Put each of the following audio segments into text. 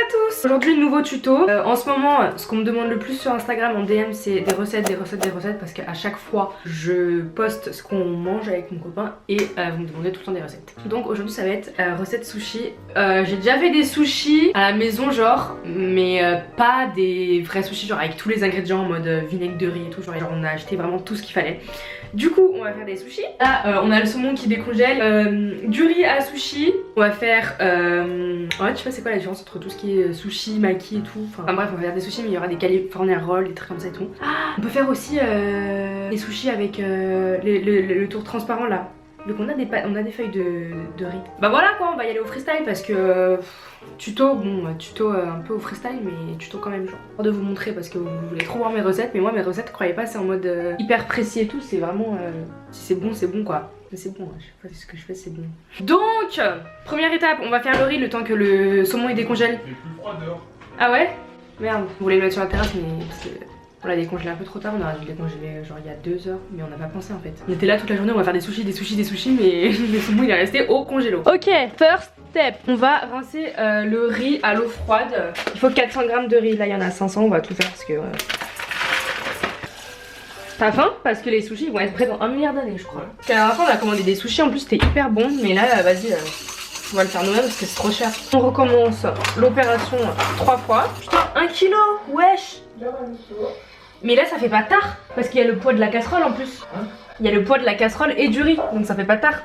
à tous. Aujourd'hui nouveau tuto. En ce moment ce qu'on me demande le plus sur Instagram en DM c'est des recettes parce qu'à chaque fois je poste ce qu'on mange avec mon copain et vous me demandez tout le temps des recettes. Donc aujourd'hui ça va être recette sushi. J'ai déjà fait des sushis à la maison genre mais pas des vrais sushis genre avec tous les ingrédients en mode vinaigre de riz et tout, genre on a acheté vraiment tout ce qu'il fallait. Du coup on va faire des sushis. Là on a le saumon qui décongèle, du riz à sushi. On va faire ouais, je sais pas c'est quoi la différence entre tout ce qui est sushi, maki et tout. Enfin bref on va faire des sushis mais il y aura des california rolls, des trucs comme ça et tout. On peut faire aussi des sushis avec le tour transparent là. Donc on a des feuilles de riz. Bah voilà quoi, on va y aller au freestyle parce que tuto, bon tuto un peu au freestyle mais tuto quand même genre. Pour de vous montrer parce que vous voulez trop voir mes recettes mais moi mes recettes croyez pas c'est en mode hyper précis et tout, c'est vraiment si c'est bon quoi. Mais c'est bon, je sais pas ce que je fais c'est bon. Donc première étape, on va faire le riz le temps que le saumon il décongèle. Il est plus froid dehors. Ah ouais? Merde, vous voulez le mettre sur la terrasse mais on l'a décongelé un peu trop tard, on aurait dû le décongeler genre il y a 2 heures, mais on n'a pas pensé en fait. On était là toute la journée, on va faire des sushis, mais le saumon il est resté au congélo. Ok, first step, on va rincer le riz à l'eau froide. Il faut 400 g de riz, là il y en a 500, on va tout faire parce que... T'as faim? Parce que les sushis ils vont être prêts dans 1 milliard d'années je crois. Parce qu'à la dernière fois on a commandé des sushis, en plus c'était hyper bon, mais là vas-y... on va le faire nous-mêmes parce que c'est trop cher. On recommence l'opération 3 fois. Putain, 1 kg, wesh. Mais là ça fait pas tard parce qu'il y a le poids de la casserole en plus. Il y a le poids de la casserole et du riz donc ça fait pas tard.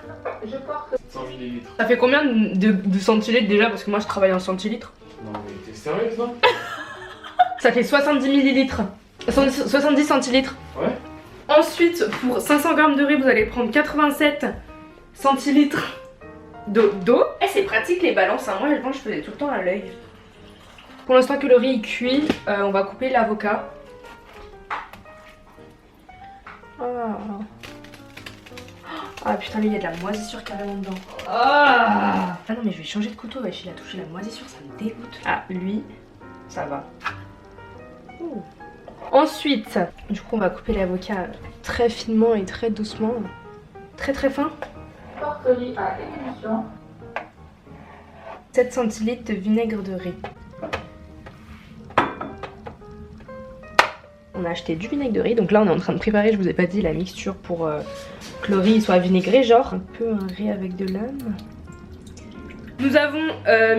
Je porte 100 ml. Ça fait combien de centilitres déjà parce que moi je travaille en centilitres. Non mais t'es sérieuse là? Ça fait 70 millilitres. 70 centilitres. Ouais. Ensuite pour 500 g de riz vous allez prendre 87 centilitres d'eau. Eh c'est pratique les balances, hein. Moi avant je faisais tout le temps à l'œil. Pour l'instant que le riz cuit, on va couper l'avocat. Ah putain mais il y a de la moisissure carrément dedans. Ah non mais je vais changer de couteau, wesh, il a touché la moisissure, ça me dégoûte. Ah lui, ça va. Ouh. Ensuite, du coup on va couper l'avocat très finement et très doucement. Très fin. Porte-riz à ébullition. 7 centilitres de vinaigre de riz. On a acheté du vinaigre de riz, donc là on est en train de préparer, je vous ai pas dit, la mixture pour que le riz soit vinaigré, genre un peu un riz avec de l'âme. Nous avons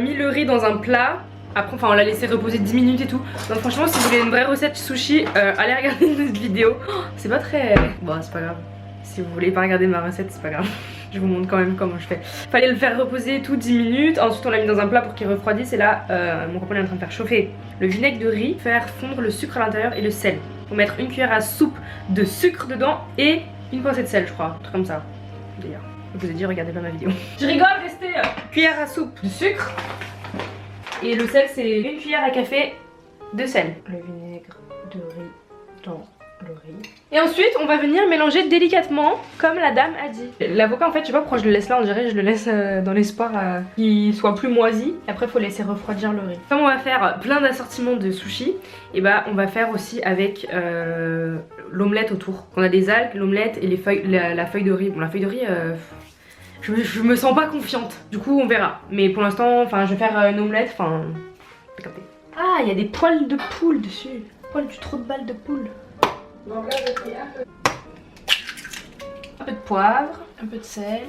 mis le riz dans un plat, après enfin on l'a laissé reposer 10 minutes et tout. Donc franchement si vous voulez une vraie recette sushi, allez regarder notre vidéo. Oh, c'est pas très... Bon c'est pas grave, si vous voulez pas regarder ma recette c'est pas grave. Je vous montre quand même comment je fais. Fallait le faire reposer tout 10 minutes. Ensuite on l'a mis dans un plat pour qu'il refroidisse. Et là mon copain est en train de faire chauffer le vinaigre de riz, faire fondre le sucre à l'intérieur et le sel. Faut mettre une cuillère à soupe de sucre dedans et une pincée de sel je crois. Un truc comme ça d'ailleurs. Je vous ai dit regardez pas ma vidéo. Je rigole, restez. Cuillère à soupe de sucre. Et le sel c'est une cuillère à café de sel. Le vinaigre de riz dans le riz. Et ensuite on va venir mélanger délicatement comme la dame a dit. L'avocat en fait je sais pas pourquoi je le laisse là, on dirait que je le laisse dans l'espoir qu'il soit plus moisi. Et après faut laisser refroidir le riz. Comme on va faire plein d'assortiments de sushis, et bah on va faire aussi avec l'omelette autour. On a des algues, l'omelette et les feuilles, la feuille de riz. Bon la feuille de riz je me sens pas confiante. Du coup on verra. Mais pour l'instant enfin je vais faire une omelette, enfin ah il y a des poils de poule dessus. Poils du trou de balle de poule. Donc là, j'ai pris un peu de poivre, un peu de sel.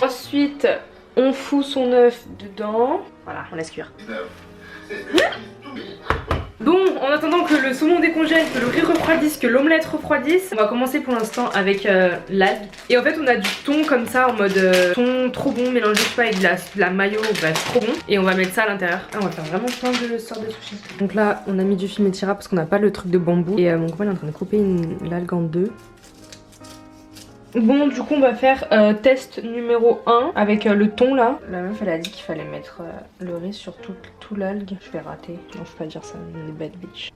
Ensuite, on fout son œuf dedans. Voilà, on laisse cuire. Bon, en attendant que le saumon décongèle, que le riz refroidisse, que l'omelette refroidisse, on va commencer pour l'instant avec l'algue. Et en fait, on a du thon comme ça en mode thon trop bon mélangé je sais pas, avec de la mayo, bref, trop bon. Et on va mettre ça à l'intérieur. Ah, on va faire vraiment plein de sortes de sushis. Donc là, on a mis du fimetiera parce qu'on n'a pas le truc de bambou. Et mon copain est en train de couper l'algue en deux. Bon du coup on va faire test numéro 1 avec le thon là. La meuf elle a dit qu'il fallait mettre le riz sur tout l'algue. Je vais rater, non je peux pas dire ça, on est bad bitch.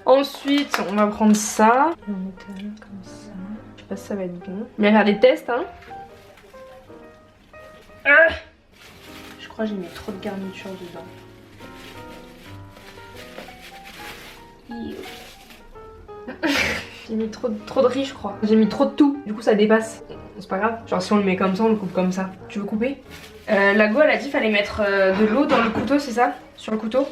Ensuite on va prendre ça. On va mettre là comme ça. Je sais pas si ça va être bon. On va faire des tests hein. Je crois que j'ai mis trop de garniture dedans. J'ai mis trop de riz je crois. J'ai mis trop de tout, du coup ça dépasse. C'est pas grave, genre si on le met comme ça, on le coupe comme ça. Tu veux couper? La go elle a dit fallait mettre de l'eau dans le couteau, c'est ça? Sur le couteau.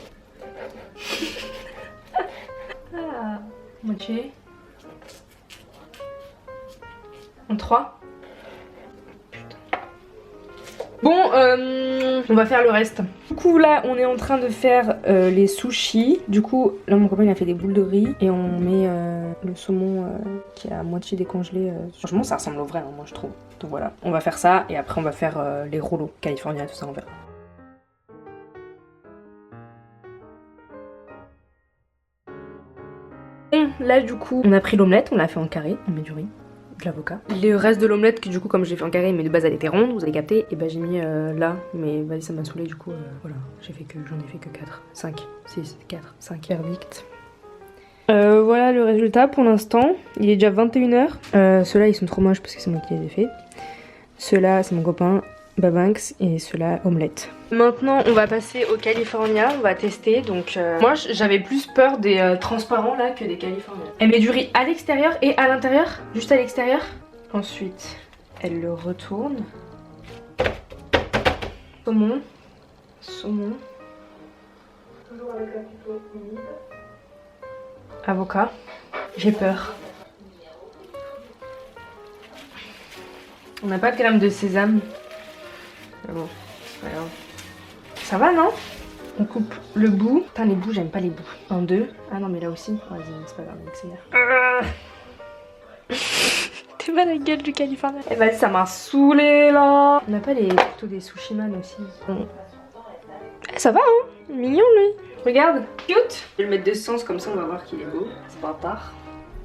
Ah, moitié. En 3. Bon, on va faire le reste. Du coup là on est en train de faire les sushis. Du coup là mon copain il a fait des boules de riz et on met le saumon qui est à moitié décongelé. Franchement ça ressemble au vrai hein, moi je trouve. Donc voilà, on va faire ça et après on va faire les rouleaux California, tout ça on verra. Bon là du coup on a pris l'omelette, on l'a fait en carré, on met du riz. De l'avocat. Le reste de l'omelette que du coup comme j'ai fait en carré mais de base elle était ronde, vous avez capté, et bah j'ai mis là, mais vas-y ça m'a saoulé du coup voilà, j'en ai fait que 4, 5, 6, 4, 5 verdict. Voilà le résultat pour l'instant, il est déjà 21h. Ceux-là ils sont trop moches parce que c'est moi qui les ai fait. Ceux-là c'est mon copain Babanks et ceux-là omelette. Maintenant on va passer au California, on va tester. Donc moi j'avais plus peur des transparents là que des California. Elle met du riz à l'extérieur et à l'intérieur, juste à l'extérieur. Ensuite elle le retourne. Saumon. Saumon. Toujours avec la couteau humide. Avocat. J'ai peur. On n'a pas de crème de sésame. Mais bon, c'est pas grave. Ça va non? On coupe le bout. Putain les bouts, j'aime pas les bouts. En deux. Ah non mais là aussi. Vas-y, c'est pas grave, c'est T'es pas la gueule du California. Eh vas-y, ça m'a saoulé là. On n'a pas les couteaux des sushiman aussi. Bon. Eh, ça va hein? Mignon lui. Regarde, cute. Je vais le mettre de sens comme ça on va voir qu'il est beau. C'est pas à part.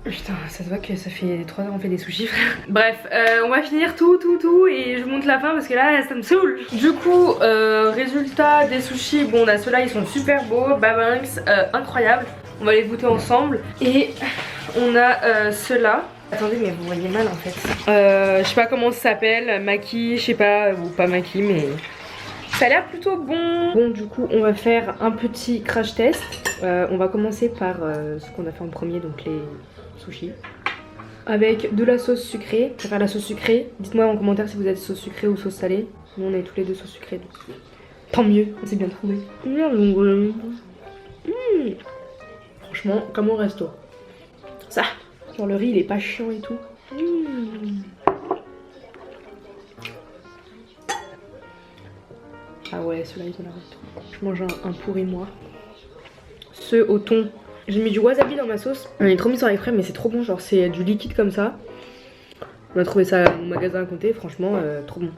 Putain, ça se voit que ça fait 3 heures on fait des sushis frère. Bref, on va finir tout et je vous montre la fin parce que là ça me saoule. Du coup, résultat des sushis, bon là ceux-là ils sont super beaux, Babanks, incroyable. On va les goûter ensemble. Et on a ceux-là. Attendez mais vous voyez mal en fait. Je sais pas comment ça s'appelle, Maki, je sais pas, ou pas Maki mais... Ça a l'air plutôt bon. Bon du coup on va faire un petit crash test. On va commencer par ce qu'on a fait en premier, donc les sushis. Avec de la sauce sucrée. Je vais faire la sauce sucrée. Dites-moi en commentaire si vous êtes sauce sucrée ou sauce salée. Nous on est tous les deux sauce sucrée. Donc... Tant mieux, on s'est bien trouvé. Franchement, comme au resto. Ça. Genre le riz il est pas chiant et tout. Ah ouais, ceux-là ils ont l'air trop. Je mange un pourri moi. Ceux au thon. J'ai mis du wasabi dans ma sauce. On est trop mis sur les frais mais c'est trop bon, genre c'est du liquide comme ça. On a trouvé ça au magasin à côté, franchement trop bon.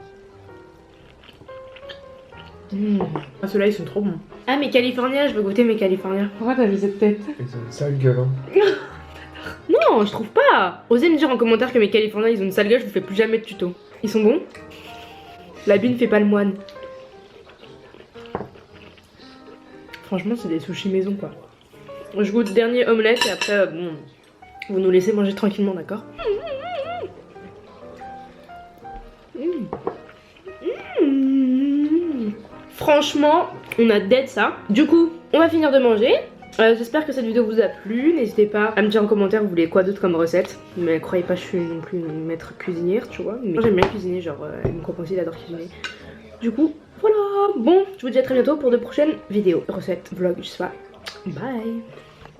Ah ceux-là ils sont trop bons. Ah mes California, je veux goûter mes California. Pourquoi t'as mis cette tête? Ils ont une sale gueule hein. Non, je trouve pas. Osez me dire en commentaire que mes California ils ont une sale gueule, je vous fais plus jamais de tuto. Ils sont bons? La bine fait pas le moine. Franchement c'est des sushis maison quoi. Je goûte dernier omelette et après bon, vous nous laissez manger tranquillement, d'accord? Franchement on a dead ça. Du coup on va finir de manger. J'espère que cette vidéo vous a plu. N'hésitez pas à me dire en commentaire vous voulez quoi d'autre comme recette. Mais croyez pas je suis non plus une maître cuisinière tu vois. Mais j'aime bien cuisiner, genre mon copain aussi il adore cuisiner. Du coup voilà. Bon je vous dis à très bientôt pour de prochaines vidéos, recettes, vlogs, je sais pas. Bye.